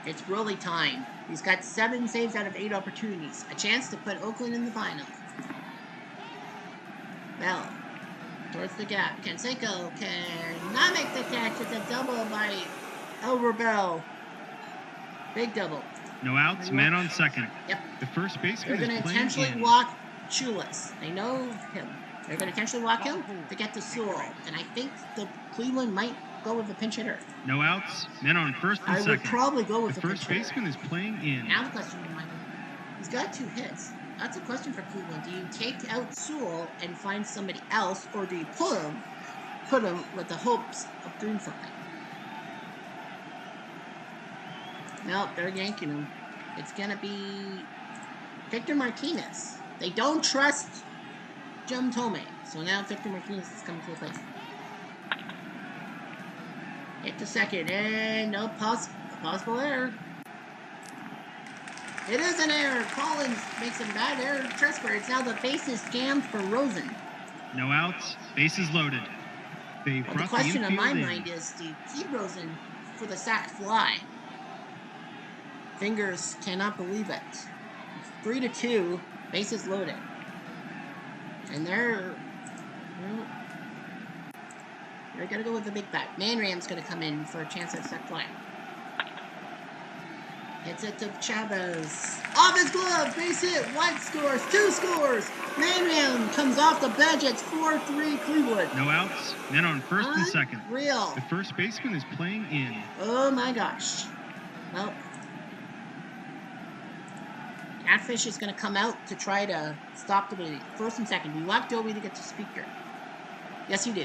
It's really time. He's got 7 saves out of 8 opportunities. A chance to put Oakland in the final. Bell. Towards the gap. Canseco cannot make the catch. It's a double by Elmer Bell. Big double. No outs, man on second. Yep. The first baseman They're is going to playing intentionally in. walk Chulas. They know him. They're going to intentionally walk him to get to Sewell. And I think the Cleveland might go with a pinch hitter. No outs, men on first and second. I would probably go with the the first baseman is playing in. Now the question in mind. He's got 2 hits. That's a question for Cleveland. Do you take out Sewell and find somebody else, or do you put him with the hopes of doing something? Nope, they're yanking him. It's going to be Victor Martinez. They don't trust Gm7, so now Victor Martinez is coming to the plate. Hit the second, and no possible error. It is an error. Collins makes a bad error to transfer. It's now the base is jammed for Rosen. No outs, bases loaded. They the question on my mind is, do you keep Rosen for the sac fly? Fingers cannot believe it. It's 3-2, bases loaded. And they're going to go with the big bat. Manram's going to come in for a chance at sac fly. Hits it to Chavez. Off his glove, base hit. White scores, 2 scores. Manram comes off the bench. It's 4-3 Cleveland. No outs, men on first and second. Real. The first baseman is playing in. Oh my gosh. Well, Catfish is going to come out to try to stop the bleeding. First and second. Do you want Dobie to get to speaker? Yes, you do.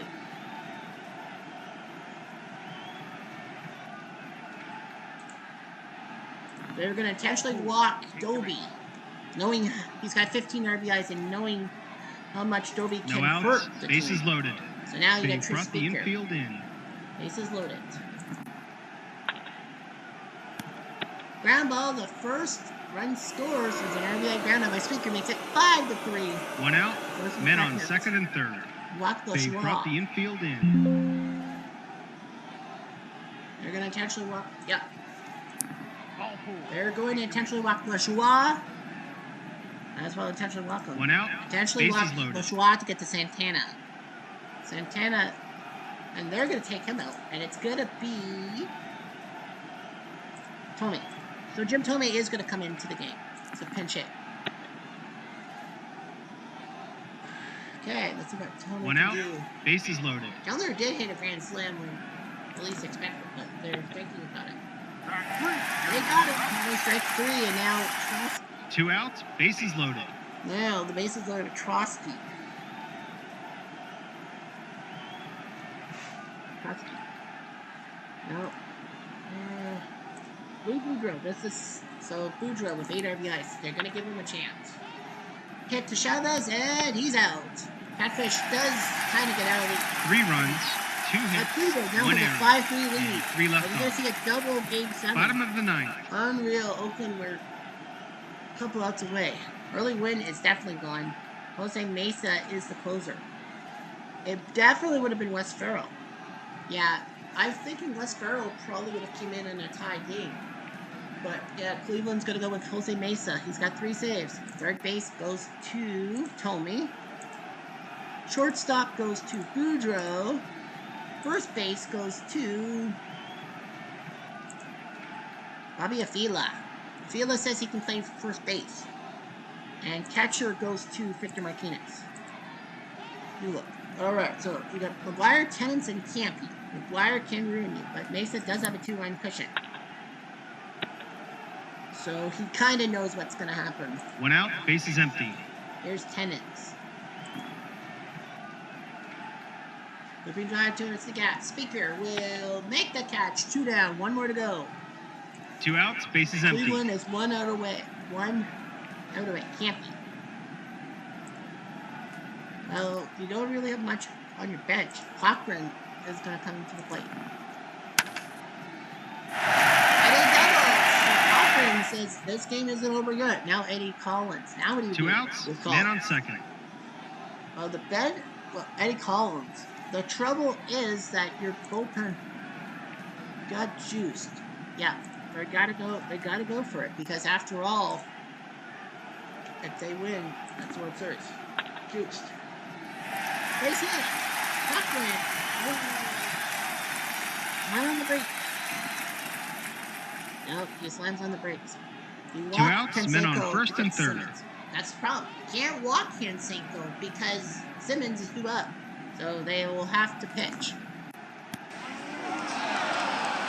They're going to intentionally walk Dobie, knowing he's got 15 RBIs and knowing how much Dobie can hurt the team. Bases loaded. So now you they get True brought Speaker. The infield in. Bases loaded. Ground ball, the first run scores is an RBI ground out by Speaker, makes it 5-3. 1 out, men on second and third. They brought the infield in. They're going to intentionally walk. Yep. They're going to intentionally walk LaJoie. As well, intentionally walk him. 1 out. Intentionally walk LaJoie to get to Santana. Santana, and they're going to take him out. And it's going to be Tommy. So Gm7 is going to come into the game. It's a pinch hit. Okay, let's see what Tommy 1 out. Do. Bases loaded. Kellner did hit a grand slam when the least expected, but they're thinking about it. They got it. They strike 3, and now Trotsky. 2 outs, bases loaded. Now the bases loaded with Trotsky. No. Boudreaux. This is so Boudreaux with 8 RBIs. They're gonna give him a chance. Hit to Chavez, and he's out. Catfish does kind of get out of it. 3 runs. 2 hits, 1 error, 5-3 lead. 3 left We're going to see a double game 7. Bottom of the 9th. Unreal. Oakland were a couple outs away. Early win is definitely gone. Jose Mesa is the closer. It definitely would have been Wes Farrell. Yeah, I'm thinking Wes Farrell probably would have come in a tie game. But yeah, Cleveland's going to go with Jose Mesa. He's got 3 saves. Third base goes to Tommy. Shortstop goes to Boudreaux. First base goes to Bobby Avila. Avila says he can play first base. And catcher goes to Victor Martinez. You look. Alright, so we got McGuire, Tennant, and Campy. McGuire can ruin you, but Mesa does have a 2-run cushion. So he kind of knows what's going to happen. 1 out, base is empty. Here's Tennant. Looping drive towards the gap. Speaker will make the catch. 2 down. 1 more to go. 2 outs. Base is empty. Cleveland is 1 out away. 1 out away. Campy. Well, you don't really have much on your bench. Cochran is going to come into the plate. Eddie doubles. Cochran says this game isn't over yet. Now Eddie Collins. Now what do you do? 2 outs. Man on second. Well, the bed. Well, Eddie Collins. The trouble is that your bullpen got juiced. Yeah, They gotta go for it, because after all, if they win, that's what it's juiced. Base hit. Buckland. Not on the brakes. Nope, he slams on the brakes. Two outs, men on first and third. Simmons. That's the problem. Can't walk Canseco because Simmons is due up. So they will have to pitch.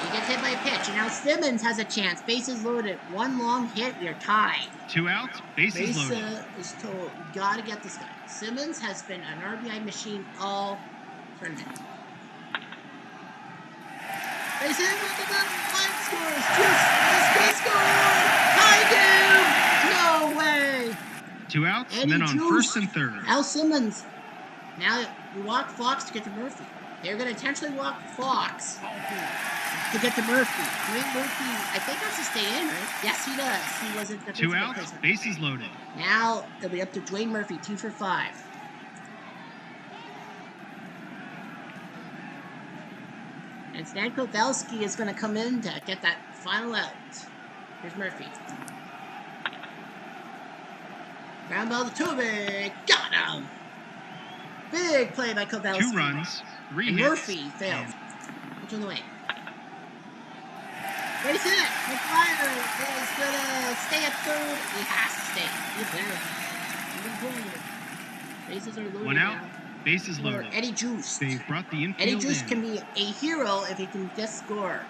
He gets hit by a pitch, and now Simmons has a chance. Bases loaded. One long hit, we are tied. 2 outs, bases loaded. Mesa is told, you gotta get this guy. Simmons has been an RBI machine all tournament. Bases loaded, one scores. Just score. Tie game. No way. 2 outs, Eddie men on first and third. Al Simmons. Now we walk Fox to get to Murphy. They're going to intentionally walk Fox to get to Murphy. Dwayne Murphy, I think, has to stay in, right? Yes, he does. He wasn't the 2 outs, bases loaded. Now it'll be up to Dwayne Murphy, 2 for 5. And Stan Kovalsky is going to come in to get that final out. Here's Murphy. Ground ball to Toby. Got him. Big play by Kovalsky. 2 runs, 3 hits. Murphy failed. Which on the way? Base hit. McGuire is going to stay at third. He has to stay. He's there. Bases are loaded. 1 out. Now. Bases loaded. Eddie Juice. They brought the infield Eddie Juice in. can be a hero if he can just score.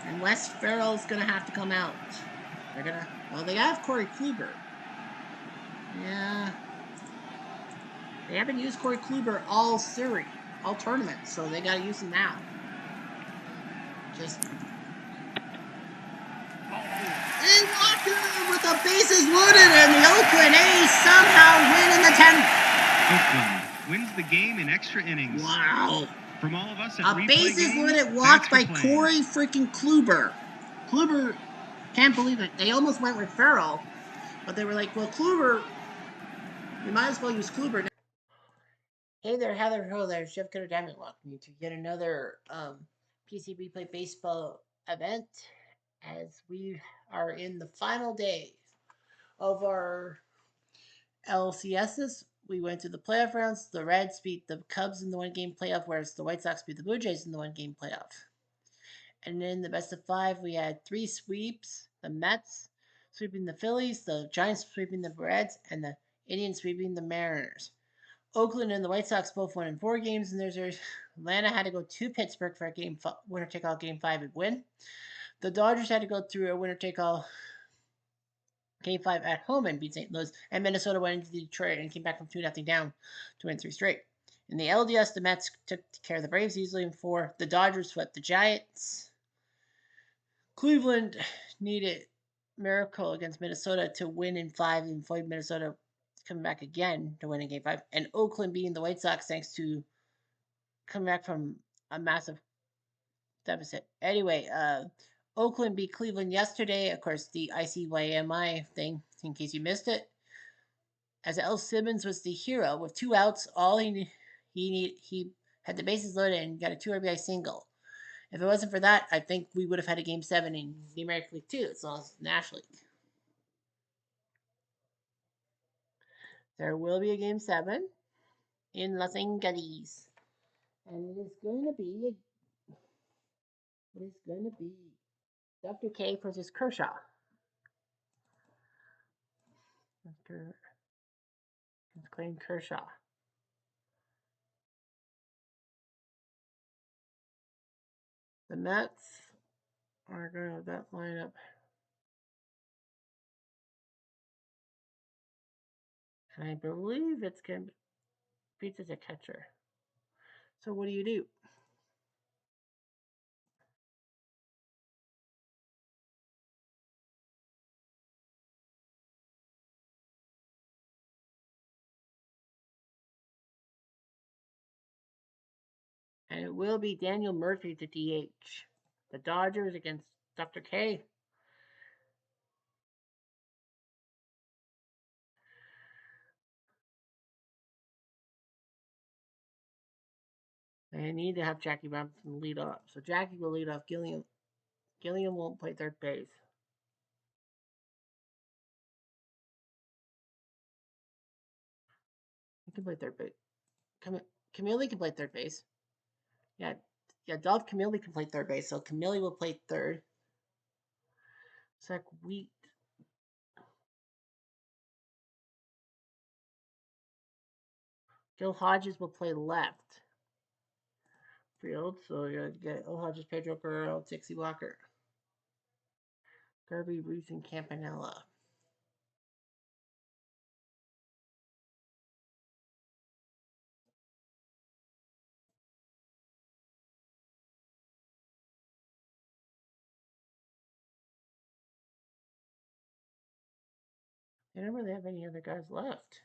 And Wes Farrell's going to have to come out. They're going to... Well, they have Corey Kluber. Yeah. They haven't used Corey Kluber all series, all tournaments, so they got to use him now. Just... And Walker with the bases loaded, and the Oakland A's somehow win in the 10th. Oakland wins the game in extra innings. Wow. From all of us at A Replay bases Games, loaded walk by playing. Corey freaking Kluber. Kluber, can't believe it. They almost went with Farrell, but they were like, well, Kluber, we might as well use Kluber. Hey there, Heather. Hello there. Jeff Gooden Diamond welcome you to yet another PC Replay Baseball event, as we are in the final days of our LCSs. We went to the playoff rounds. The Reds beat the Cubs in the one-game playoff, whereas the White Sox beat the Blue Jays in the one-game playoff. And in the best of 5, we had 3 sweeps. The Mets sweeping the Phillies, the Giants sweeping the Reds, and the Indians sweeping the Mariners. Oakland and the White Sox both won in 4 games in their series. Atlanta had to go to Pittsburgh for a winner-take-all Game 5 and win. The Dodgers had to go through a winner-take-all Game 5 at home and beat St. Louis. And Minnesota went into Detroit and came back from 2-0 down to win 3 straight. In the LDS, the Mets took care of the Braves easily in 4. The Dodgers swept the Giants. Cleveland needed a miracle against Minnesota to win in 5 and avoid Minnesota coming back again to win in Game 5. And Oakland beating the White Sox thanks to coming back from a massive deficit. Anyway, Oakland beat Cleveland yesterday. Of course, the ICYMI thing, in case you missed it. As L. Simmons was the hero with 2 outs, all he had the bases loaded and got a 2 RBI single. If it wasn't for that, I think we would have had a Game 7 in the American League too, as well as the National League. There will be a Game 7 in Los Angeles. And it is going to be Dr. K versus Kershaw. Dr. Clayton Kershaw. The Mets are going to have that lineup. And I believe it's going to be Pete as a catcher. So what do you do? And it will be Daniel Murphy to DH. The Dodgers against Dr. K. They need to have Jackie Robinson lead off. So Jackie will lead off. Gilliam Gilliam won't play third base. He can play third base. Camille can play third base. Yeah, Dolph Camille can play third base, so Camille will play third. Zach Wheat. Joe Hodges will play left field, so you get Hodges, Pedro Guerrero, Dixie Walker, Garvey, Ruth, and Campanella. They don't really have any other guys left.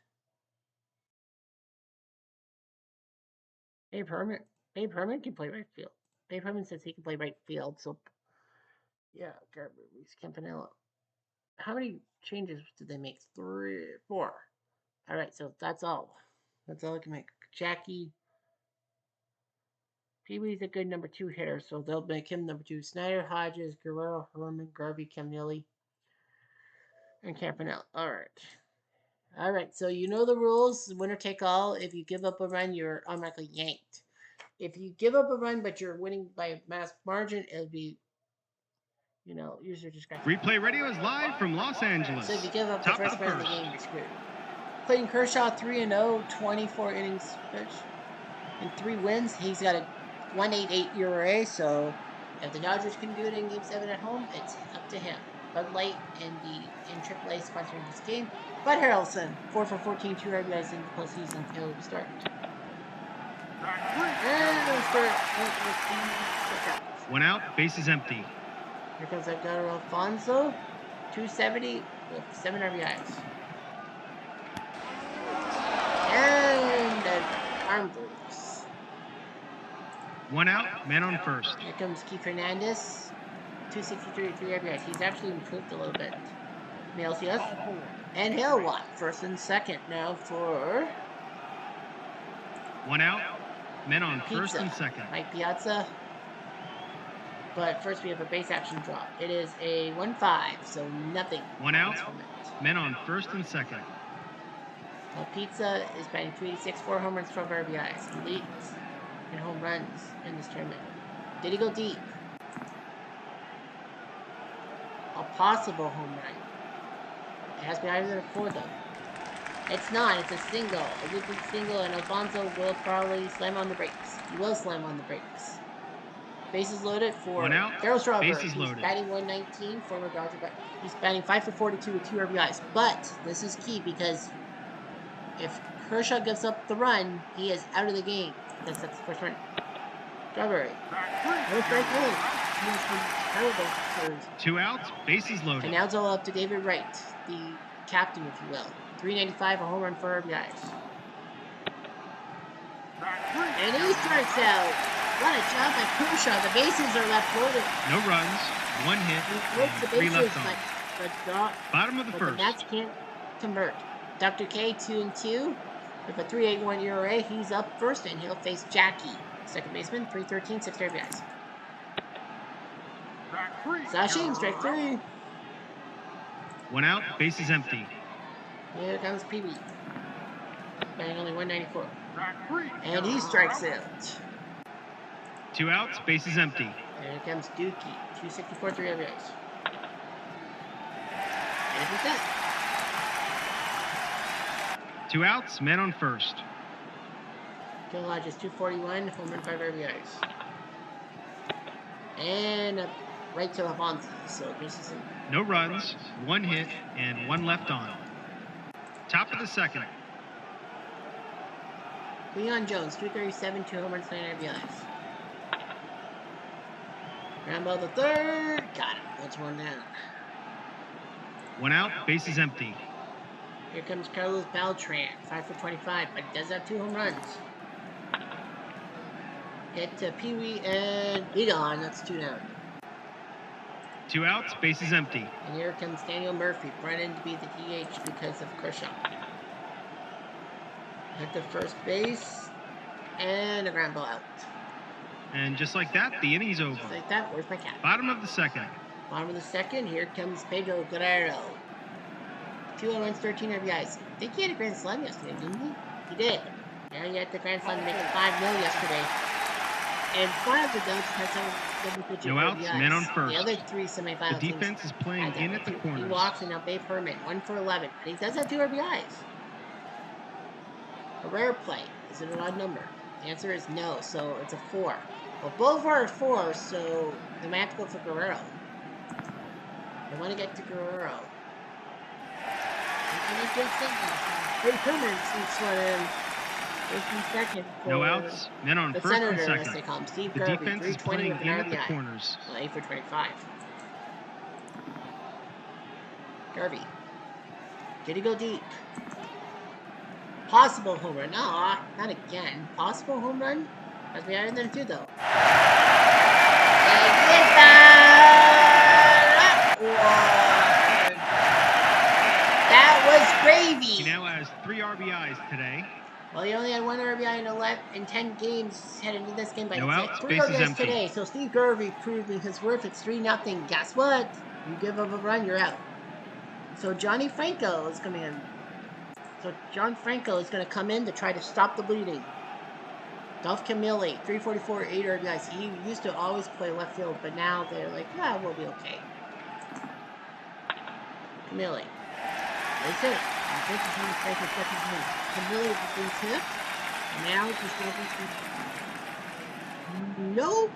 Babe Herman can play right field. Babe Herman says he can play right field, so yeah, Garvey, Ruth, Campanella. How many changes did they make? 3, 4. All right, so that's all. That's all I can make. Jackie. Pee-wee's a good number 2 hitter, so they'll make him number 2. Snyder, Hodges, Guerrero, Herman, Garvey, Camilli, and Campanella. All right, so you know the rules. Winner take all. If you give up a run, you're automatically yanked. If you give up a run, but you're winning by a mass margin, it'll be, user discretion. Replay Radio is live from Los Angeles. So if you give up the first run of the game, you're screwed. Clayton Kershaw, 3-0, 24 innings pitched, and 3 wins. He's got a 1.88 ERA, so if the Dodgers can do it in Game 7 at home, it's up to him. Bud Light and AAA sponsoring this game. Bud Harrelson, 4 for 14, 2 RBIs in the postseason. He'll start. And we'll start with the strikeouts. 1 out, bases empty. Here comes Edgar Alfonso, 270 with 7 RBIs. And an arm breaks. 1 out, man on first. Here comes Keith Hernandez, 263, 3 RBIs. He's actually improved a little bit in the LCS. And he'll walk first and second now for 1 out, men on first and second. Mike Piazza. But first we have a base action drop. It is a 1-5, so nothing. 1 out, men on first and second. Pizza is batting 386, 4 home runs, 12 RBIs. He leads in home runs in this tournament. Did he go deep? A possible home run. It has to be higher than a 4, though. It's not. It's a single. A good single, and Alfonso will probably slam on the brakes. He will slam on the brakes. Bases loaded for Darryl Strawberry. He's batting 119, former Dodger. He's batting 5 for 42 with 2 RBIs. But this is key because if Kershaw gives up the run, he is out of the game. That's the first run. Strawberry. No strike one. He has been terrible for 2 outs, bases loaded. And now it's all up to David Wright, the captain, if you will. 395, a home run, 4 RBIs. And he strikes out. What a job by Kershaw. The bases are left loaded. No runs, 1 hit, and 3 left on. Bottom of the first. The Nats can't convert. Dr. K, 2-2. With a 3.81 ERA, he's up first, and he'll face Jackie, second baseman, 313, 6 RBIs. Sashing, strike 3. 1 out, bases empty. Here comes Pee-wee. Batting only 194. And he strikes out. 2 outs, bases empty. Here comes Dookie, 264, 3 RBIs. And he's that. 2 outs, men on first. Joe Hodges, 241, home run, 5 RBIs. And right to Alfonso, so this is no runs, 1 hit, and 1 left on. Top of the second. Leon Jones, 237, 2 home runs, 9 RBIs. Rambo the third, got him. That's 1 down. 1 out, bases empty. Here comes Carlos Beltran, 5 for 25, but he does have 2 home runs. Get to Pee-wee and Egon, that's 2 down. 2 outs, bases empty. And here comes Daniel Murphy, brought in to be the DH because of Kershaw. At the first base, and a ground ball out. And just like that, the inning's over. Just like that, where's my cat? Bottom of the second. Bottom of the second, here comes Pedro Guerrero. 2 runs, 13 RBIs. I think he had a grand slam yesterday, didn't he? He did. Yeah, he had the grand slam to make it 5-0 yesterday. And 5 of the Dubs had some double-digit no outs, RBIs. men on first. The other 3 semifinals. The defense is playing in at the corners. He walks, and now Babe Herman, 1 for 11. But he does have 2 RBIs. A rare play. Is it an odd number? The answer is no, so it's a 4. Well, both are 4, so they might have to go for Guerrero. They want to get to Guerrero. Babe Herman sneaks one in. Second no outs, men on first and second. They call him Steve the Garvey, defense is playing in at the corners. Well, 8 for 25. Garvey. Did he go deep? Possible home run. No, not again. Possible home run? Has to be higher than 2, though. That was gravy. He now has 3 RBIs today. Well, he only had 1 RBI in 10 games heading into this game, but no it's outs, 3 bases RBIs empty. today. So Steve Garvey proving his worth. It's 3-0. Guess what? You give up a run, you're out. So Johnny Franco is coming in. So John Franco is going to come in to try to stop the bleeding. Dolph Camilli, 344, 8 RBIs. He used to always play left field, but now they're like, yeah, we'll be okay. Camilli. That's it. Camilli is hit. Now it's just no.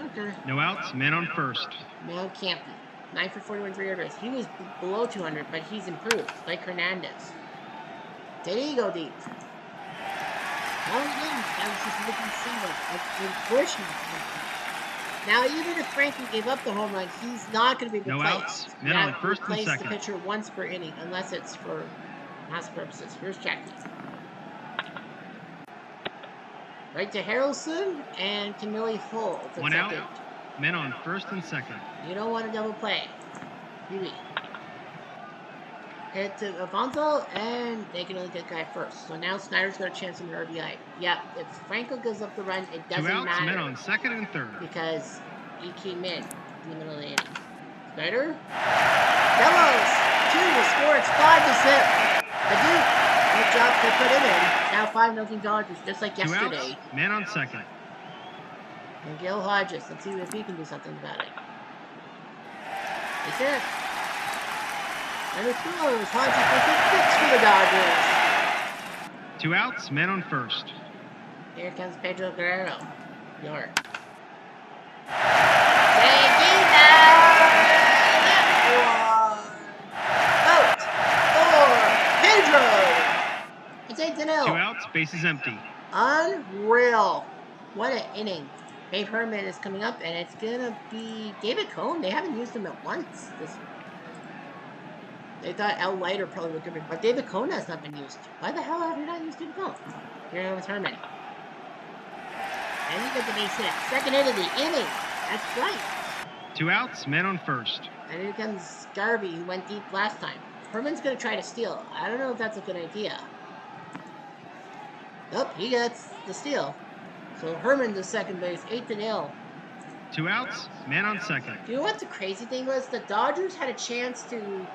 Okay. No outs, men on first. No, can't be. 9 for 41, 3 RBIs. He was below 200, but he's improved, like Hernandez. Did he go deep? No, that was just looking single. Unfortunately. Now, even if Frankie gave up the home run, he's not going to be replaced. No outs, men on first and second. The pitcher once per inning, unless it's for mass purposes. Here's Jackie. Right to Harrelson and Camilli full. 1 out, men on first and second. You don't want to double play. Really. Hit to Alfonso, and they can only get guy first. So now Snyder's got a chance in the RBI. Yeah, if Franco gives up the run, it doesn't 2 outs, matter. men on second and third. Because he came in the middle of the inning. Snyder. Bellows! 2 to score. It's 5-6. The Duke. Good job to put him in. Now 5-0 Dodgers, just like yesterday. 2 outs, men on second. And Gil Hodges. Let's see if he can do something about it. That's it. And the throws. Hodges with a 6 for the Dodgers. 2 outs, men on first. Here comes Pedro Guerrero. York. Out for Pedro. It's 8-0. 2 outs, bases empty. Unreal. What an inning. Babe Herman is coming up, and it's going to be David Cohn. They haven't used him at once. They thought Al Leiter probably would give him, but David Cohn has not been used. Why the hell have you not used David Cohn? Here comes Herman. And he gets the base hit. Second hit of the inning. That's right. 2 outs, men on first. And here comes Garvey, who went deep last time. Herman's going to try to steal. I don't know if that's a good idea. Nope, he gets the steal. So Herman to second base, 8-0. 2 outs, man on second. Do you know what the crazy thing was? The Dodgers had a chance to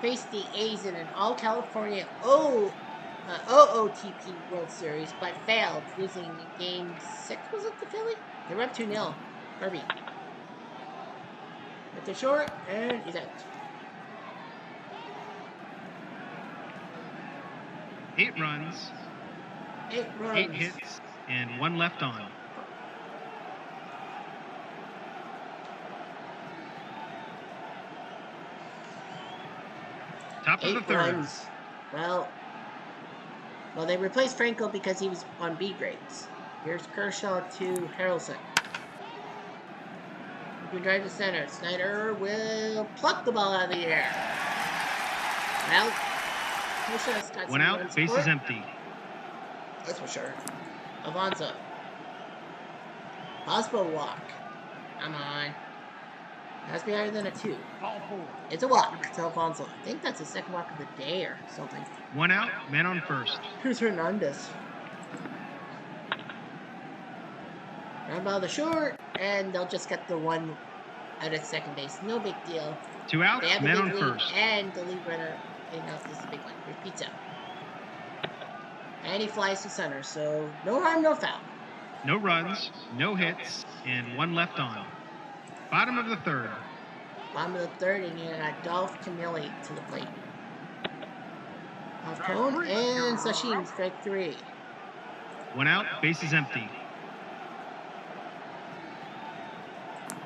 face the A's in an All-California OOTP World Series, but failed, losing Game 6. Was it the Philly? They were up 2-0. Kirby. At the short, and he's out. 8 runs. 8 runs. 8 hits, and 1 left on. Top of the third. Runs. Well, they replaced Franco because he was on B grades. Here's Kershaw to Harrelson. We can drive to center. Snyder will pluck the ball out of the air. Well, Kershaw's got 1 out, base is empty. That's for sure. Alfonso. Possible walk. Come on. Has to be higher than a 2. It's a walk. It's Alfonso. I think that's the second walk of the day or something. 1 out, man on first. Here's Hernandez. Ground ball to short, and they'll just get the one out at second base. No big deal. 2 outs, They have men the on big lead, first. and the lead runner. Now this is a big one. Here's Pizza. And he flies to center, so no harm, no foul. No runs, no hits, and 1 left on. Bottom of the third. Bottom of the third, and you got Dolph Camilli to the plate. Off cone, and Sashim, strike 3. 1 out, bases empty.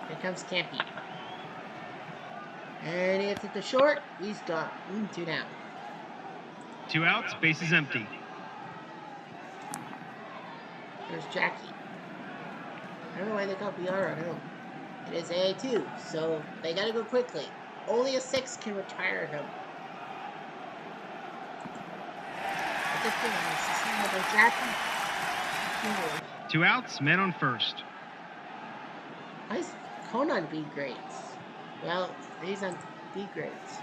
Here comes Campy. And he hits it to short. He's gone. 2 down. 2 outs, bases empty. There's Jackie. I don't know why they call BR on him. It is A2, so they gotta go quickly. Only a 6 can retire him. But the thing is, about Jackie. 2 outs, men on first. Why is Conan B grades? Well, he's on B grades.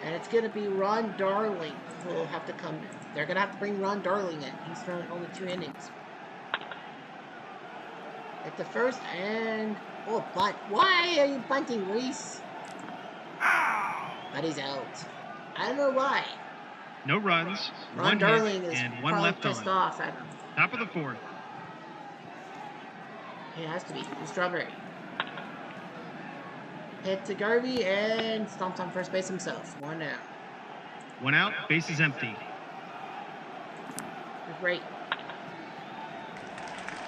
And it's going to be Ron Darling who will have to come in. They're going to have to bring Ron Darling in. He's thrown only 2 innings. At the first, and... Oh, bunt. Why are you bunting, Reese? But he's out. I don't know why. No runs, Ron 1 Darling hit, is and 1 probably left pissed on. off at him. Top of the fourth. It has to be. It's Strawberry. Hit to Garvey and stomps on first base himself. 1 down. 1 out, bases empty. Great.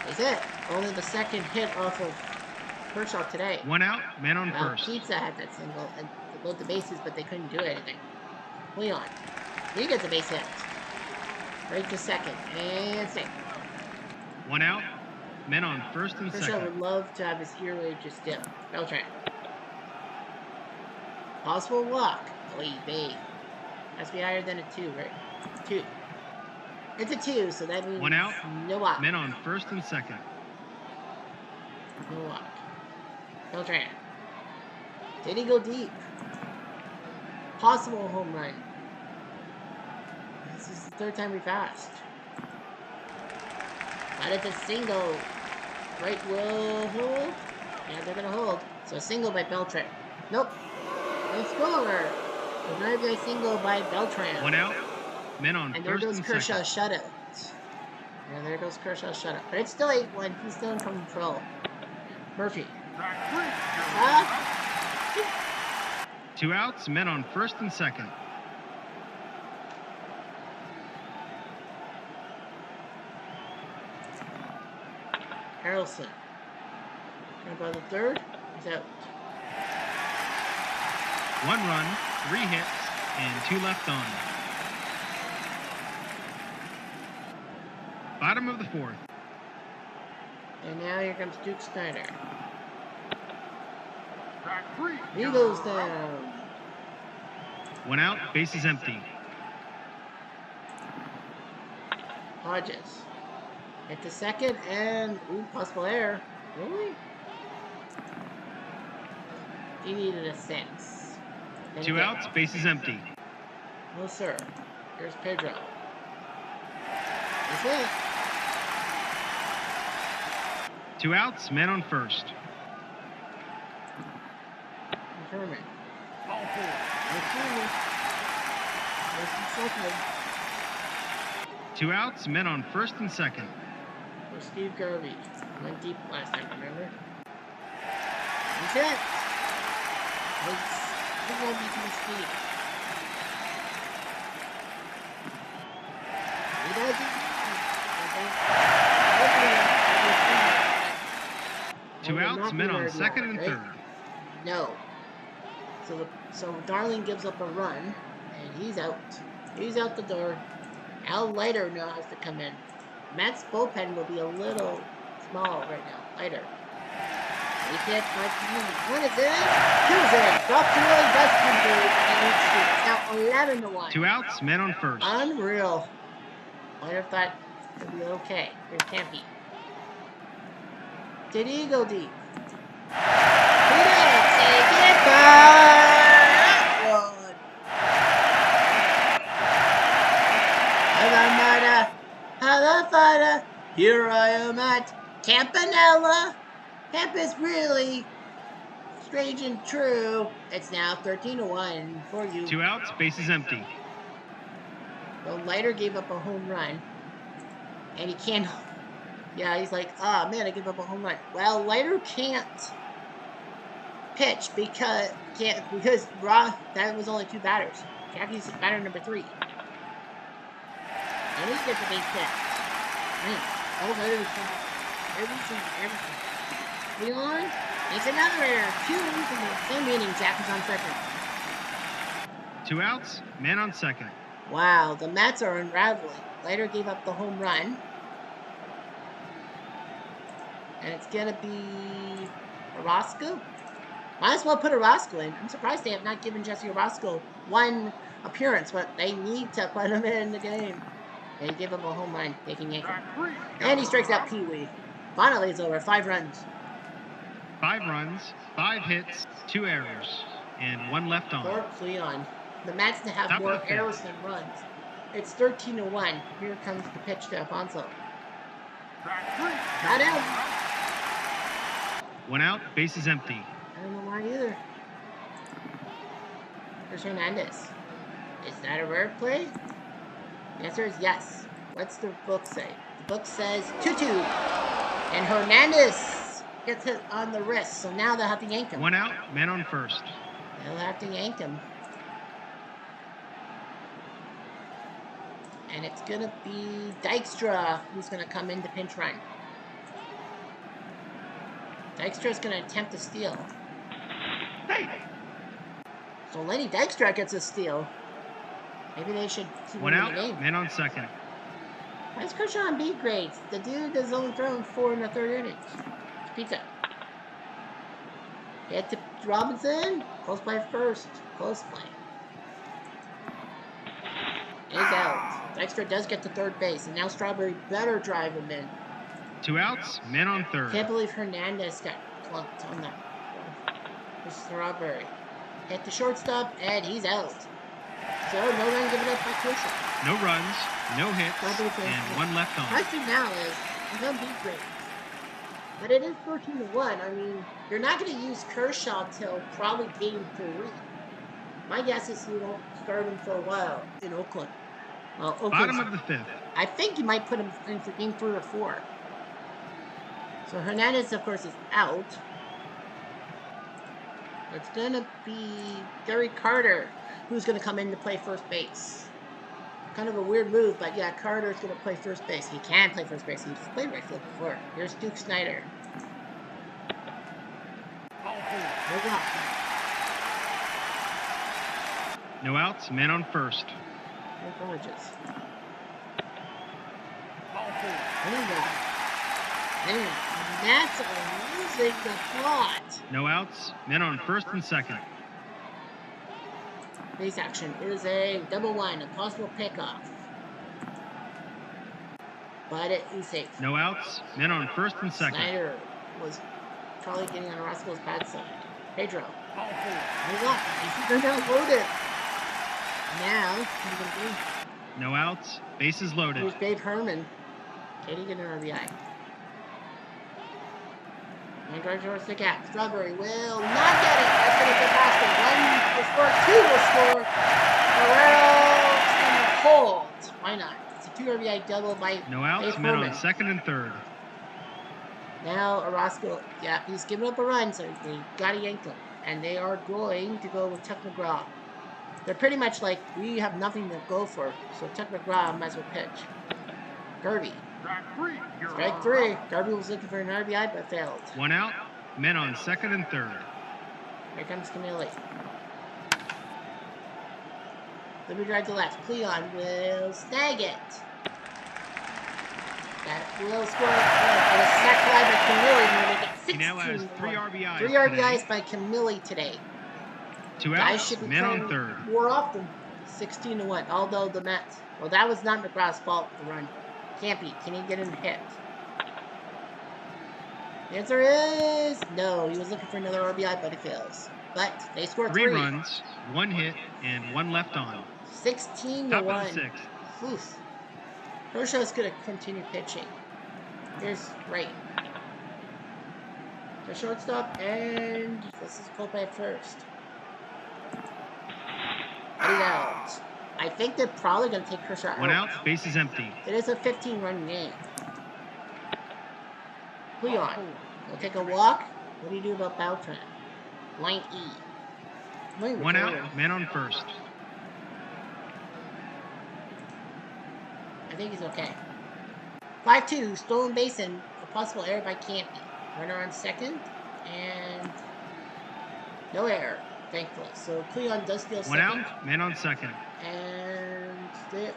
That's it. Only the second hit off of Kershaw today. 1 out, man on Well, first. Pizza had that single and to load the bases, but they couldn't do anything. Leon. He gets a base hit. Right to second. And safe. 1 out, men on first and Kershaw second. would love to have his earwave just dip. Beltran. Possible walk. Oy vey. Has to be higher than a 2, right? 2. It's a 2, so that means 1 out, no walk. men on first and second. No walk. Beltran. Did he go deep? Possible home run. This is the 3rd time we've asked. But it's a single. Right will hold. Yeah, they're going to hold. So a single by Beltran. Nope. No score. The drive single by Beltran. 1 out, men on And there first goes and Kershaw's second. shutout. And there goes Kershaw's shutout. But it's still 8-1. He's still in control. Murphy. 2 outs, men on first and second. Harrelson. And by the 3rd, he's out. 1 run, 3 hits, and 2 left on. Bottom of the fourth. And now here comes Duke Snyder. He goes down. 1 out, bases empty. Hodges. Hit the second and possible error. Really? He needed a 6. 2 outs, bases empty. No sir. Here's Pedro. That's it. 2 outs, men on first. Herman. Second. 2 outs, men on first and second. For Steve Garvey. Went deep last time, remember? That's it. He's going to be too Steve. He does it. 2 outs, men on second and third. No. So Darling gives up a run, and he's out. He's out the door. Al Leiter now has to come in. Matt's bullpen will be a little small right now. Leiter. He hit 1 is in. 2 is in. Dr. K does come through, and it's now 11-1. 2 outs, men on first. Unreal. Leiter thought it'd be okay. Here's Campy. Did he go deep? He did. Take it back. Here I am at Campanella. Camp is really strange and true. It's now 13-1 for you. 2 outs, bases empty. So Leiter gave up a home run. And he can't. Yeah, he's like, oh man, I gave up a home run. Well, Leiter can't pitch because that was only 2 batters. Jackie's batter number 3. And he gets a base hit. Man, Leiter's everything. Leon makes another error. 2 innings in the same inning. Jackie's on second. 2 outs, man on second. Wow, the Mets are unraveling. Leiter gave up the home run. And it's going to be Orozco. Might as well put Orozco in. I'm surprised they have not given Jesse Orozco 1 appearance, but they need to put him in the game. They give him a home run, taking Yankee. And he strikes out Pee Wee. Finally, it's over. 5 runs. 5 runs, 5 hits, 2 errors, and 1 left on. Or Cleon. The Mets have Top more errors than runs. It's 13-1. Here comes the pitch to Alfonso. Got out. 1 out, bases empty. I don't know why either. Here's Hernandez. Is that a rare play? The answer is yes. What's the book say? The book says 2-2. And Hernandez gets hit on the wrist, so now they'll have to yank him. 1 out, man on first. They'll have to yank him. And it's going to be Dykstra who's going to come in to pinch run. Dykstra's going to attempt to steal. Hey. So Lenny Dykstra gets a steal. Maybe they should keep 1 him out, in the game. man on second. Why is Kershaw on B grades? The dude has only thrown 4 in the 3rd inning. Pizza. Get to Robinson. Close play first. Close play. Is out. Dykstra does get to 3rd base, and now Strawberry better drive him in. 2 outs, man on third. Can't believe Hernandez got clumped on that. This is Strawberry. Hit the shortstop, and he's out. So no run given up by Kershaw. No runs, no hits, and 1 left on. My thing now is, he's on beat grade. But it is 13-1. I mean, you're not going to use Kershaw till probably game 3. My guess is you won't start him for a while in Oakland. Bottom of the 5th. I think you might put him in for game 3 or 4. So Hernandez, of course, is out. It's going to be Gary Carter who's going to come in to play first base. Kind of a weird move, but yeah, Carter's going to play first base. He can play first base. He's played right field before. Here's Duke Snyder. No outs, man on first. No Burgess. And that's losing the plot. No outs, men on first and second. Base action is a double line, a possible pickoff. But it is safe. No outs, men on first and second. Snyder was probably getting on Roscoe's bad side. Pedro. He's up. He's going to load it. Now, he's going to do. No outs, bases loaded. Here's Babe Herman. Can he get an RBI? And drive towards the gap. Strawberry will not get it. That's going to get past him. 1 will score. 2 will score. Guerrero's going to hold. Why not? It's a 2 RBI double by No outs, men on second and third. Now Orozco, yeah, he's given up a run, so they got to yank him. And they are going to go with Tuck McGraw. They're pretty much like, we have nothing to go for, so Tuck McGraw might as well pitch. Garvey. Strike 3. Garvey was looking for an RBI, but failed. 1 out, men on second and third. Here comes Camille. Let me drive to left. Cleon will snag it. That will score. And a sack fly by Camille. He now has 3 RBIs. 3 RBIs by Camille today. 2 outs, men on third. More often. 16-1. Although the Mets. Well, that was not McGraw's fault, the run. Can't be. Can he get in hit? The answer is no. He was looking for another RBI, but he fails. But they scored 3 runs, 1 hit, and 1 left on. 16-1. Top of the 6th. Oof. Kershaw's going to continue pitching. Here's Ray. The shortstop, and this is Pope at first. And he's out. I think they're probably going to take Kershaw out. 1 out, base is empty. It is a 15-run game. Leon, we'll take a walk. What do you do about Beltran? Line E. 1 out, man on first. I think he's okay. 5-2, stolen base and a possible error by Campy. Runner on second, and no error, thankfully. So Cleon does steal second. 1 out, man on second. And they're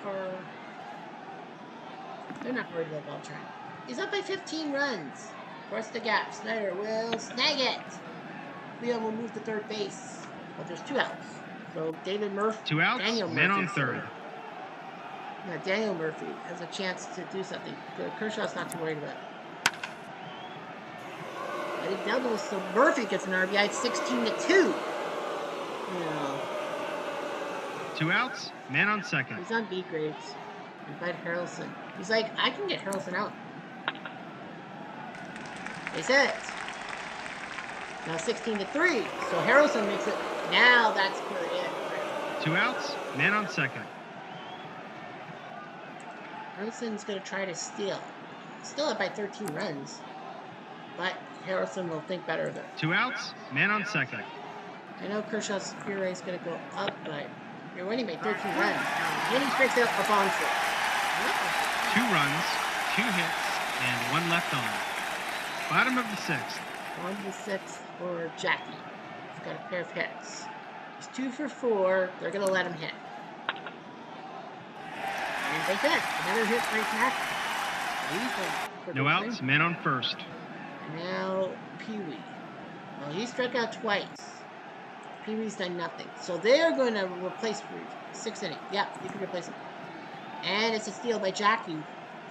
not worried about Beltran. He's up by 15 runs. Across the gap, Snyder will snag it. Cleon will move to third base, but there's 2 outs. So David Murphy, 2 outs, Daniel man Murphy, on third. Yeah, Daniel Murphy has a chance to do something. Kershaw's not too worried about it. I think that was so Murphy gets an RBI 16-2. You know. 2 outs, man on second. He's on B grades. Invite Harrelson. He's like, I can get Harrelson out. They said it. Now 16-3. So Harrelson makes it. Now that's for it. 2 outs, man on second. Harrelson's going to try to steal. Still up by 13 runs. But Harrelson will think better of it. 2 outs, man on second. I know Kershaw's spear rate is going to go up, but you're winning by 13 runs. And he strikes out a bomb for 2 runs, 2 hits, and 1 left on. Bottom of the 6th. Bottom of the 6th for Jackie. He's got a pair of hits. He's 2 for 4. They're going to let him hit. And they hit. Another hit by Jackie. No outs, man on first. And now Pee-wee. Well, he struck out twice. Pee-wee's done nothing. So they're going to replace Reed. 6th inning. Yep, you can replace him. And it's a steal by Jackie.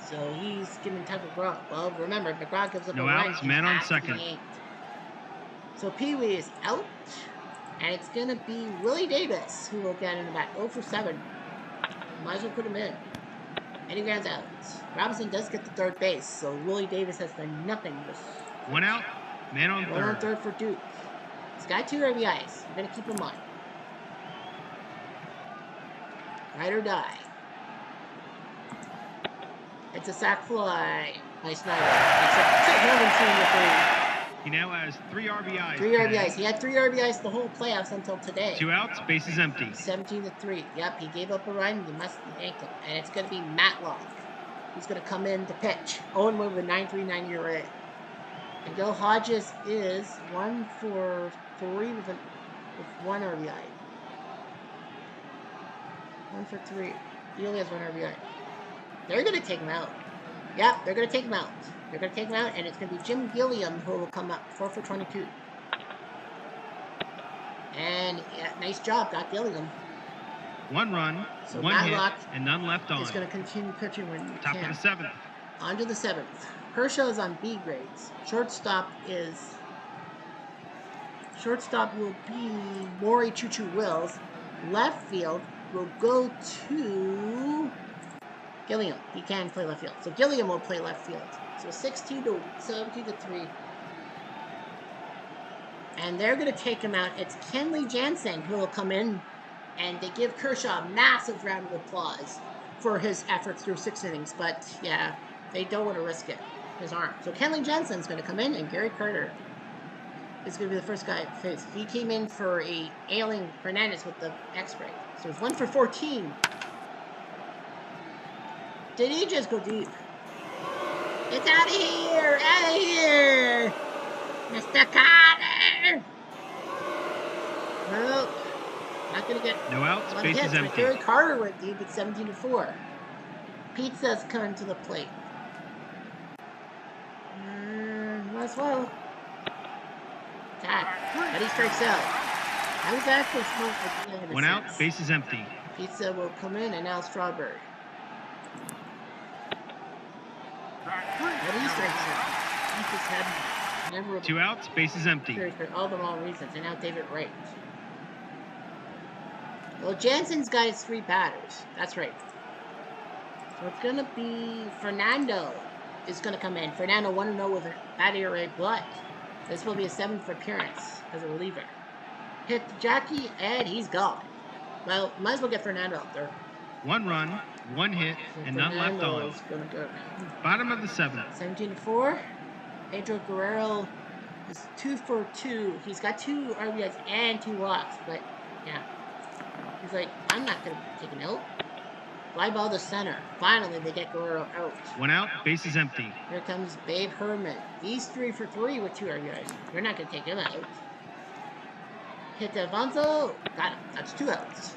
So he's giving time for McGraw. Well, remember, McGraw gives up no a run. No outs, man on second. So Pee-wee is out. And it's going to be Willie Davis who will get in the back. 0 for 7. Might as well put him in. And he runs out. Robinson does get to third base, so Willie Davis has done nothing. 1 out, man on third. third. 1 on third for Duke. He's got 2 RBIs. You're going to keep him on. Ride or die. It's a sac fly by Snyder. He now has 3 RBIs. 3 RBIs. He had 3 RBIs the whole playoffs until today. 2 outs, base is empty. 17-3. Yep, he gave up a run. You must yank him. And it's going to be Matlock. He's going to come in to pitch. 0-1 with a 9.39 ERA. And Gil Hodges is 1 for 3 with 1 RBI. 1 for 3. He only has 1 RBI. They're going to take him out. Yep, they're going to take him out. They're going to take him out, and it's going to be Jim Gilliam who will come up. 4 for 22. And yeah, nice job, got Gilliam. 1 run, so 1 Matlock hit, and none left on. He's going to continue pitching when he Top can. of the 7th. On to the 7th. Kershaw is on B grades. Shortstop will be Maury Choo-Choo Wills. Left field will go to Gilliam. He can play left field. So Gilliam will play left field. So 16 to 17 to 3. And they're going to take him out. It's Kenley Jansen who will come in. And they give Kershaw a massive round of applause for his efforts through 6 innings. But, yeah, they don't want to risk it. His arm. So Kenley Jansen's going to come in, and Gary Carter is going to be the first guy to face. He came in for a ailing Fernandez with the X-ray. So it's 1 for 14. Did he just go deep? It's out of here! Out of here! Mr. Carter! Nope. Not going to get no outs, base is empty. Gary Carter went deep at 17-4. Pizza's coming to the plate. Might as well. But he strikes out. That was actually smart at the end of the 1 out, base is empty. Pizza will come in, and now Strawberry. But he strikes out. He just had memorable. 2 outs, base is empty. For all the wrong reasons, and now David Wright. Well, Jansen's got his 3 batters. That's right. So it's going to be Fernando is going to come in. Fernando 1-0 with a bad ERA, but This will be a 7th appearance as a reliever. Hit Jackie, and he's gone. Well, might as well get Fernando out there. 1 run, 1 hit, So and none left on. Fernando's gonna go. Bottom of the 7th. 17-4. Pedro Guerrero is 2 for 2. He's got 2 RBIs and 2 walks, but yeah. He's like, I'm not gonna take an out. Fly ball to center. Finally, they get Guerrero out. 1 out, bases empty. Here comes Babe Herman. He's 3 for 3 with 2 RBIs. You're not gonna take him out. Hit to Alfonso. Got him. That's 2 outs.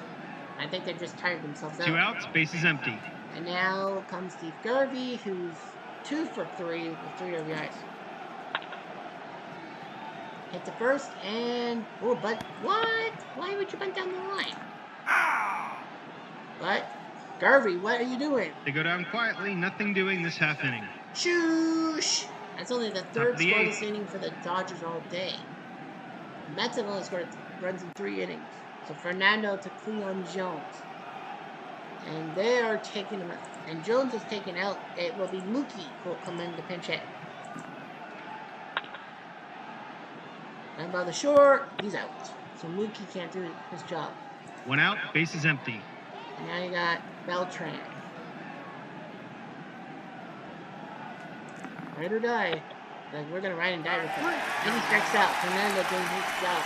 I think they just tired themselves out. 2 outs, bases empty. And now comes Steve Garvey, who's 2 for 3 with 3 RBIs. Hit the first, and oh, but what? Why would you bunt down the line? But Garvey, what are you doing? They go down quietly, nothing doing this half inning. Shoosh! That's only the 3rd the scoreless 8th. inning for the Dodgers all day. The Mets have only scored runs in 3 innings. So Fernando to Cleon Jones. And they are taking him out. And Jones is taken out. It will be Mookie who will come in to pinch hit. And by the short, he's out. So Mookie can't do his job. 1 out, bases empty. And now you got Beltran. Ride or die. Like, we're going to ride and die with him. And he strikes out. Fernando doing his job.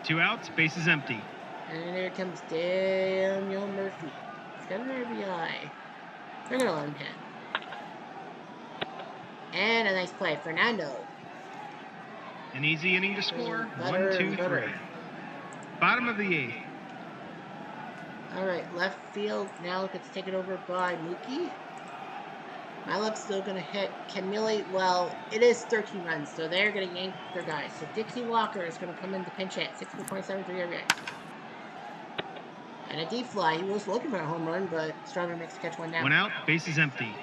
2 outs, bases empty. And here comes Daniel Murphy. He's got an RBI. They're going to let him hit. And a nice play. Fernando. An easy inning to score. Better 1, 2, and 3. better. Bottom of the 8th. Alright, left field now gets taken over by Mookie. My left's still going to hit Camille. Well, it is 13 runs, so they're going to yank their guys. So Dixie Walker is going to come in to pinch hit. 6.73 RBI. And a deep fly. He was looking for a home run, but Stronger makes the catch one down. 1 out, bases empty.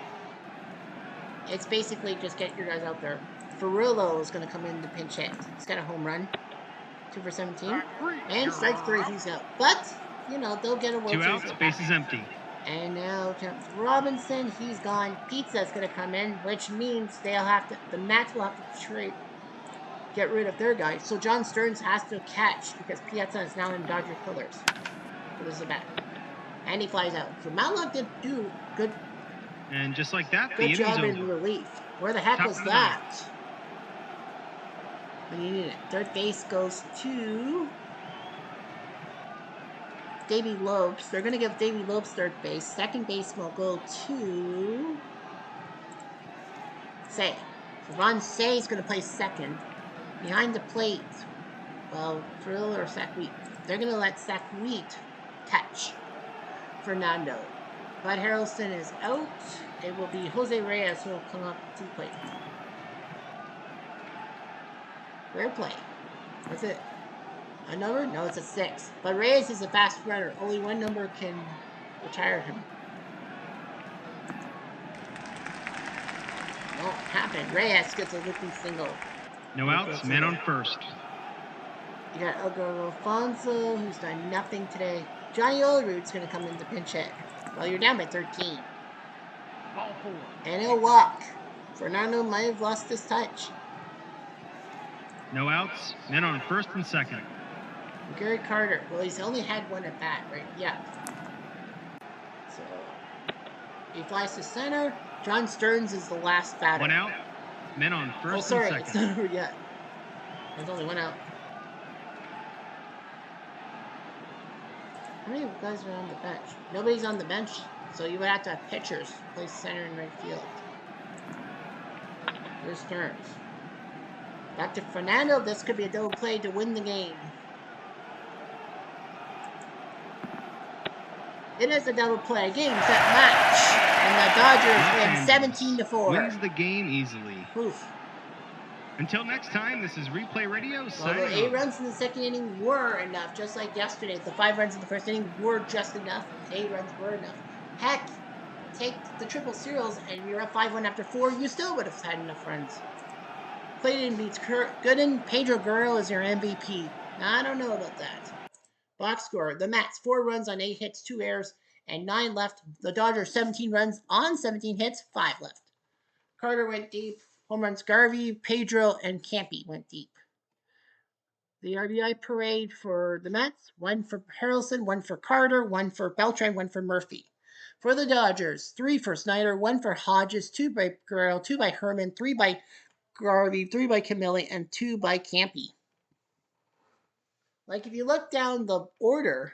It's basically just get your guys out there. Ferrillo is going to come in to pinch hit. He's got a home run. 2 for 17. And strike 3, he's out. But, you know, they'll get a World 2 Series. outs, bases empty. And now comes Robinson. He's gone. Pizza's going to come in, which means they'll have to, the Mets will have to get rid of their guy. So John Stearns has to catch because Piazza is now in Dodger colors. So this is a bat. And he flies out. So Matlock did do good. And just like that, the Good inning's job over. in relief. Where the heck Top was of the that? When you need it. Third base goes to Davey Lopes. They're going to give Davey Lopes third base. Second base will go to Say. So Ron Say is going to play second. Behind the plate, well, Frill or Sackweet. They're going to let Sackweet catch Fernando. Bud Harrelson is out. It will be Jose Reyes who will come up to the plate. Rare play. What's it? A number? No, it's a 6. But Reyes is a fast runner. Only one number can retire him. Won't happen. Reyes gets a looping single. No outs, men on first. You got Edgar Alfonso, who's done nothing today. Johnny Olerud's going to come in to pinch hit. Well, you're down by 13. Ball 4. And he'll walk. Fernando might have lost his touch. No outs, men on first and second. Gary Carter. Well, he's only had one at bat, right? Yeah. So, he flies to center. John Stearns is the last batter. 1 out, men on first Oh, sorry, and it's second. not over yet. There's only 1 out. How many guys are on the bench? Nobody's on the bench, so you would have to have pitchers play center and right field. Here's Stearns. Back to Fernando. This could be a double play to win the game. It is a double play. Game, set, match. And the Dodgers win 17-4. Wins the game easily. Oof. Until next time, this is Replay Radio Well, signing the 8 off. runs in the second inning were enough, just like yesterday. The 5 runs in the first inning were just enough. 8 runs were enough. Heck, take the triple serials and you're up 5-1 after 4, you still would have had enough runs. Clayton beats Gooden. Pedro Guerrero is your MVP. Now, I don't know about that. Box score. The Mets, 4 runs on 8 hits, 2 errors, and 9 left. The Dodgers, 17 runs on 17 hits, 5 left. Carter went deep. Home runs Garvey, Pedro, and Campy went deep. The RBI parade for the Mets, one for Harrelson, one for Carter, one for Beltran, one for Murphy. For the Dodgers, 3 for Snyder, 1 for Hodges, 2 by Guerrero, 2 by Herman, 3 by Garvey, 3 by Camille, and 2 by Campy. Like if you look down the order,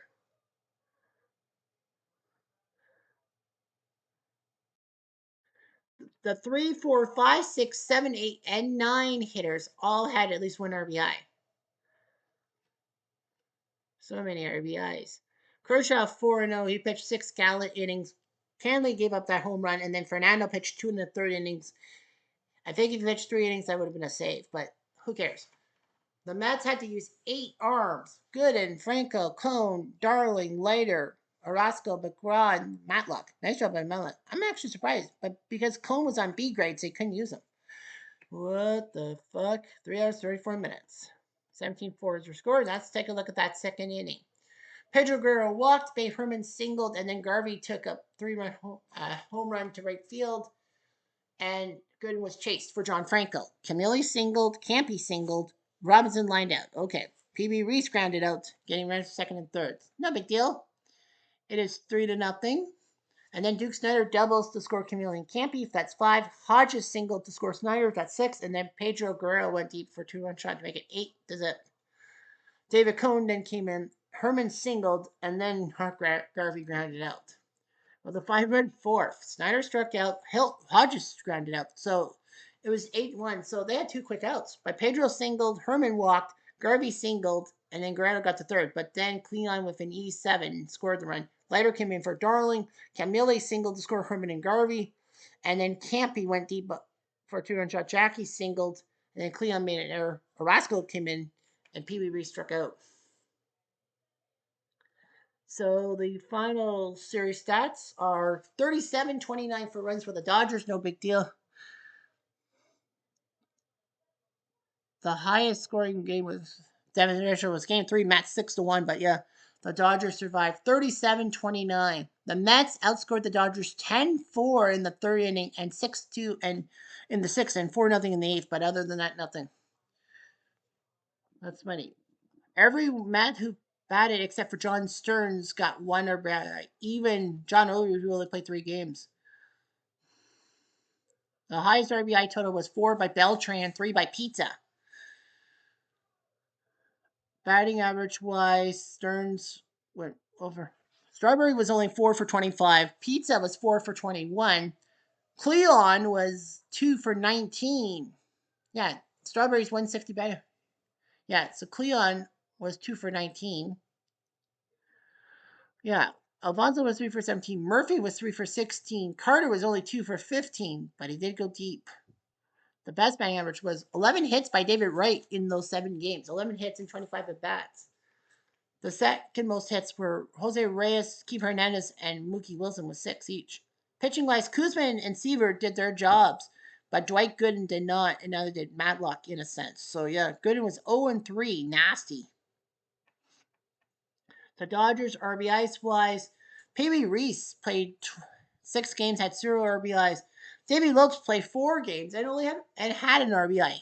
the 3, 4, 5, 6, 7, 8, and 9 hitters all had at least one RBI. So many RBIs. Kershaw 4-0. He pitched 6 gallant innings. Hanley gave up that home run, and then Fernando pitched 2 in the third innings. I think if he pitched 3 innings, that would have been a save, but who cares? The Mets had to use 8 arms. Gooden, Franco, Cone, Darling, Leiter, Orozco, McGraw, and Matlock. Nice job by Matlock. I'm actually surprised, but because Cone was on B grade, so they couldn't use him. What the fuck? 3 hours, 34 minutes. 17 fours were scored. Let's take a look at that second inning. Pedro Guerrero walked, Babe Herman singled, and then Garvey took a 3-run home run to right field, and Gooden was chased for John Franco. Camille singled, Campy singled, Robinson lined out. Okay. PB Reese grounded out, getting runners for second and third. No big deal. It is 3-0. And then Duke Snyder doubles to score Camille and Campy. That's 5. Hodges singled to score Snyder. That's 6. And then Pedro Guerrero went deep for 2-run shot to make it 8-0. David Cone then came in. Herman singled, and then Garvey grounded out. Well, the 5-run fourth. Snyder struck out. Hodges grounded out. So it was 8-1. So they had 2 quick outs. But Pedro singled, Herman walked, Garvey singled, and then Guerrero got to third. But then Cleon with an E7 scored the run. Leiter came in for Darling. Camille singled to score Herman and Garvey. And then Campy went deep for a 2-run shot. Jackie singled, and then Cleon made an error. Orozco came in, and Pee Wee Reese struck out. So the final series stats are 37-29 for runs for the Dodgers. No big deal. The highest scoring game was Game 3, Mets 6-1. But yeah, the Dodgers survived 37-29. The Mets outscored the Dodgers 10-4 in the third inning and 6-2 and in the sixth and 4-0 in the eighth. But other than that, nothing. That's funny. Every Met who batted except for John Stearns got 1 RBI. Even John Olerud, who only played 3 games. The highest RBI total was 4 by Beltran, 3 by Pizza. Batting average wise, Stearns went over. Strawberry was only 4 for 25. Pizza was 4 for 21. Cleon was 2 for 19. Yeah, Strawberry's 160 better. Yeah, so Cleon was 2 for 19. Yeah, Alfonso was 3 for 17. Murphy was 3 for 16. Carter was only 2 for 15, but he did go deep. The best batting average was 11 hits by David Wright in those 7 games. 11 hits and 25 at bats. The second most hits were Jose Reyes, Keith Hernandez, and Mookie Wilson with 6 each. Pitching wise, Kuzman and Seaver did their jobs, but Dwight Gooden did not, and neither did Matlock in a sense. So yeah, Gooden was 0-3, nasty. The Dodgers RBIs wise, Pee Wee Reese played 6 games, had 0 RBIs. Davey Lopes played 4 games and had an RBI,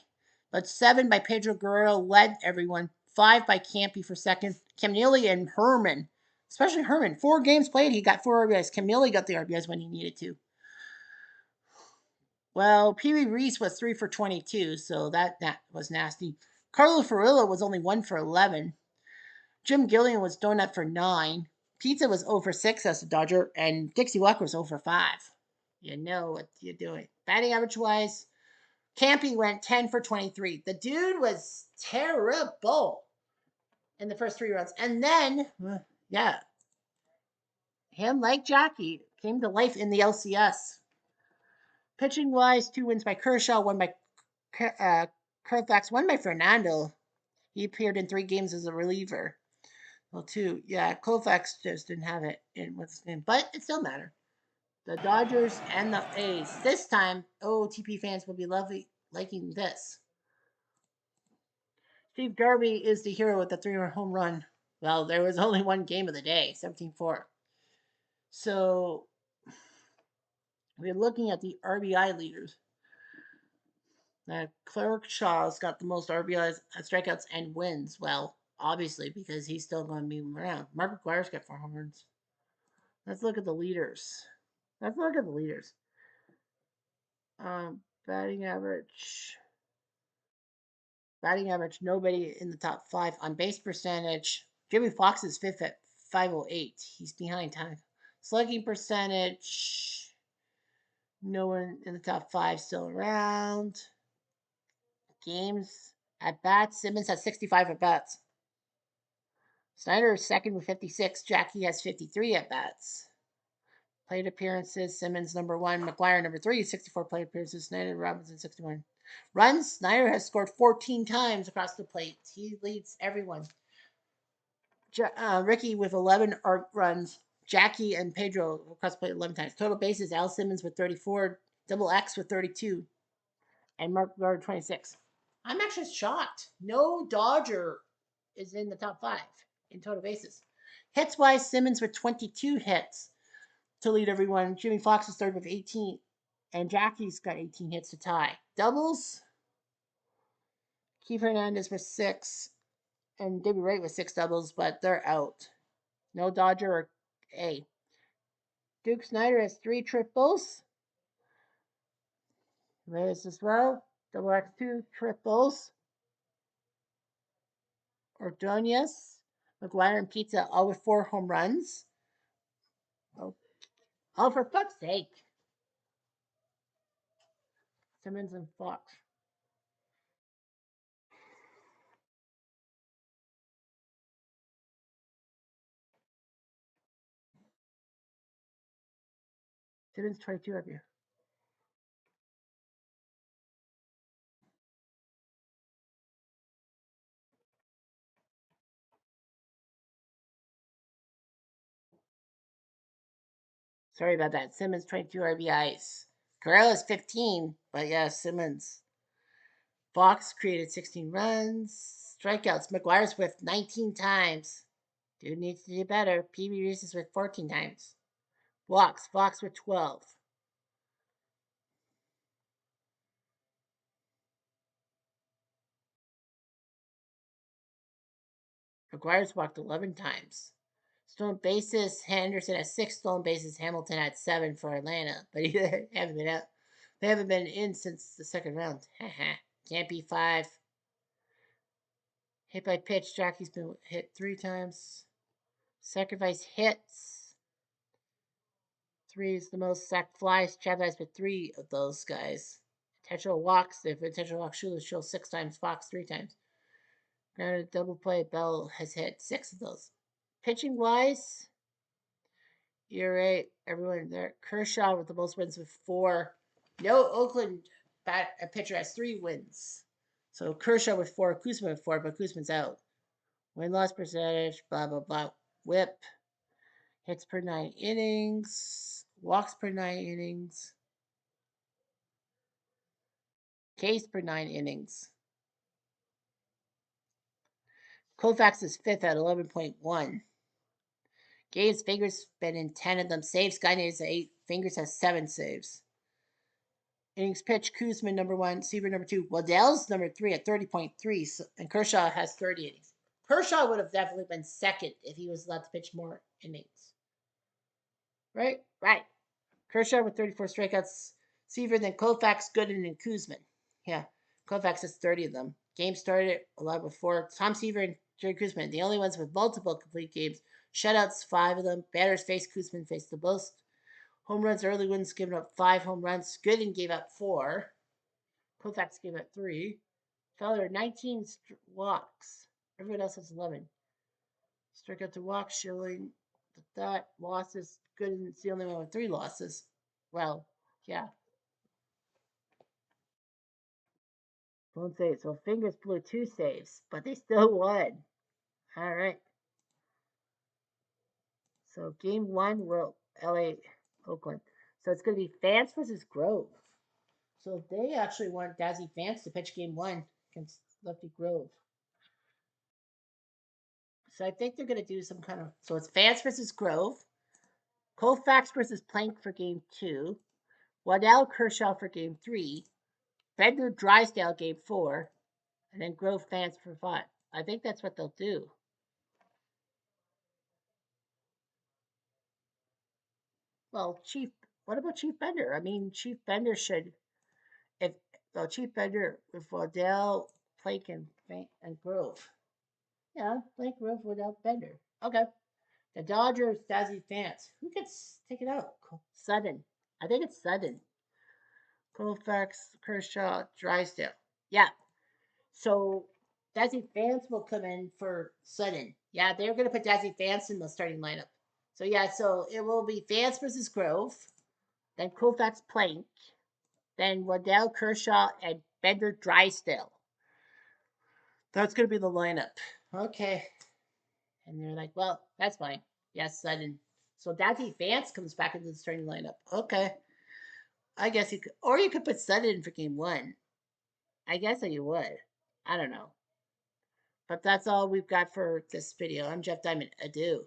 but 7 by Pedro Guerrero led everyone. 5 by Campy for second. Camille and Herman, especially Herman, 4 games played, he got 4 RBIs. Camille got the RBIs when he needed to. Well, Pee Wee Reese was 3 for 22, so that was nasty. Carlos Ferrillo was only 1 for 11. Jim Gillian was donut for 9. Pizza was 0 for 6 as a Dodger, and Dixie Walker was 0 for 5. You know what you're doing. Batting average wise, Campy went 10 for 23. The dude was terrible in the first 3 rounds. And then, yeah, him like Jackie came to life in the LCS. Pitching wise, 2 wins by Kershaw, 1 by Koufax, 1 by Fernando. He appeared in 3 games as a reliever. Well, 2. Yeah, Koufax just didn't have it in with his name, but it still mattered. The Dodgers and the A's. This time, OTP fans will be liking this. Steve Garvey is the hero with the 3-run home run. Well, there was only 1 game of the day, 17-4. So we're looking at the RBI leaders. Kershaw's got the most RBIs, strikeouts, and wins. Well, obviously, because he's still going to be around. Mark McGuire's got 4 home runs. Let's look at the leaders. Let's look at the leaders. Batting average. Batting average, nobody in the top 5. On base percentage, Jimmy Fox is 5th at 508. He's behind time. Slugging percentage, no one in the top 5 still around. Games at bats, Simmons has 65 at bats. Snyder is second with 56. Jackie has 53 at bats. Plate appearances, Simmons number 1, McGuire number 3, 64 plate appearances. Snyder, Robinson 61. Runs, Snyder has scored 14 times across the plate. He leads everyone. Ricky with 11 runs. Jackie and Pedro across the plate 11 times. Total bases, Al Simmons with 34, Double X with 32, and Mark Guard 26. I'm actually shocked. No Dodger is in the top 5 in total bases. Hits wise, Simmons with 22 hits to lead everyone. Jimmy Fox is third with 18, and Jackie's got 18 hits to tie. Doubles, Keith Hernandez with 6, and David Wright with 6 doubles, but they're out. No Dodger or A. Duke Snyder has 3 triples. Reyes as well. Double X2 triples. Ordonez, McGuire, and Pizza all with 4 home runs. Oh, for fuck's sake. Simmons and Fox. Simmons 22 up here. Sorry about that. Simmons 22 RBIs. Corral is 15, but yeah, Simmons. Fox created 16 runs. Strikeouts. McGuire's with 19 times. Dude needs to do better. PB Reese's with 14 times. Walks. Fox with 12. McGuire's walked 11 times. Stolen bases. Henderson has 6 stolen bases. Hamilton had 7 for Atlanta, but they haven't been out. They haven't been in since the second round. Can't be 5. Hit by pitch. Jackie's been hit 3 times. Sacrifice hits. 3 is the most sack flies. Chavez with 3 of those guys. Intentional walks. If intentional walks, Shula shows 6 times. Fox 3 times. Grounded double play. Bell has hit 6 of those. Pitching wise, ERA, everyone there. Kershaw with the most wins with 4. No Oakland pitcher has 3 wins. So Kershaw with 4, Kuzma with 4, but Kuzma's out. Win loss percentage, blah blah blah. Whip. Hits per 9 innings. Walks per 9 innings. Ks per 9 innings. Koufax is 5th at 11.1. Gabe's Fingers been in 10 of them. Saves. Guy is 8. Fingers has 7 saves. Innings pitch, Kuzma number 1, Seaver number 2. Waddell's number 3 at 30.3, and Kershaw has 30 innings. Kershaw would have definitely been second if he was allowed to pitch more innings. Right? Right. Kershaw with 34 strikeouts. Seaver, then Koufax, Gooden, and Kuzman. Yeah, Koufax has 30 of them. Game started allowed with 4. Tom Seaver and Jerry Kuzman, the only ones with multiple complete games. Shutouts, 5 of them. Batters face Kuzman faced the most. Home runs, early wins, given up 5 home runs. Gooden gave up 4. Koufax gave up 3. Feller, 19 walks. Everyone else has 11. Strikeout to walk, Schilling. That losses. Gooden's the only one with 3 losses. Well, yeah. Won't say it. So Fingers blew 2 saves, but they still won. All right. So game 1 will LA Oakland. So it's going to be Vance versus Grove. So they actually want Dazzy Vance to pitch game 1 against Lefty Grove. So I think they're going to do some kind of. So it's Vance versus Grove, Koufax versus Plank for game 2, Waddell Kershaw for game 3, Bender Drysdale game 4, and then Grove Fans for 5. I think that's what they'll do. Well, what about Chief Bender? I mean, Chief Bender should, if, well, Chief Bender with Waddell, Plank, and Grove. Yeah, Plank, Grove, Waddell, Bender. Okay. The Dodgers, Dazzy Fans. Who gets taken out? Sudden. I think it's Sudden. Colfax, Kershaw, Drysdale. Yeah. So Dazzy Fans will come in for Sudden. Yeah, they're going to put Dazzy Fans in the starting lineup. So yeah, so it will be Fans versus Grove, then Colfax Plank, then Waddell Kershaw and Bender Drysdale. That's going to be the lineup. Okay. And they're like, well, that's fine. Yes, Sudden. So Dazzy Vance comes back into the starting lineup. Okay. I guess you could, or you could put Sudden in for game 1. I guess that you would. I don't know. But that's all we've got for this video. I'm Jeff Diamond. Adieu.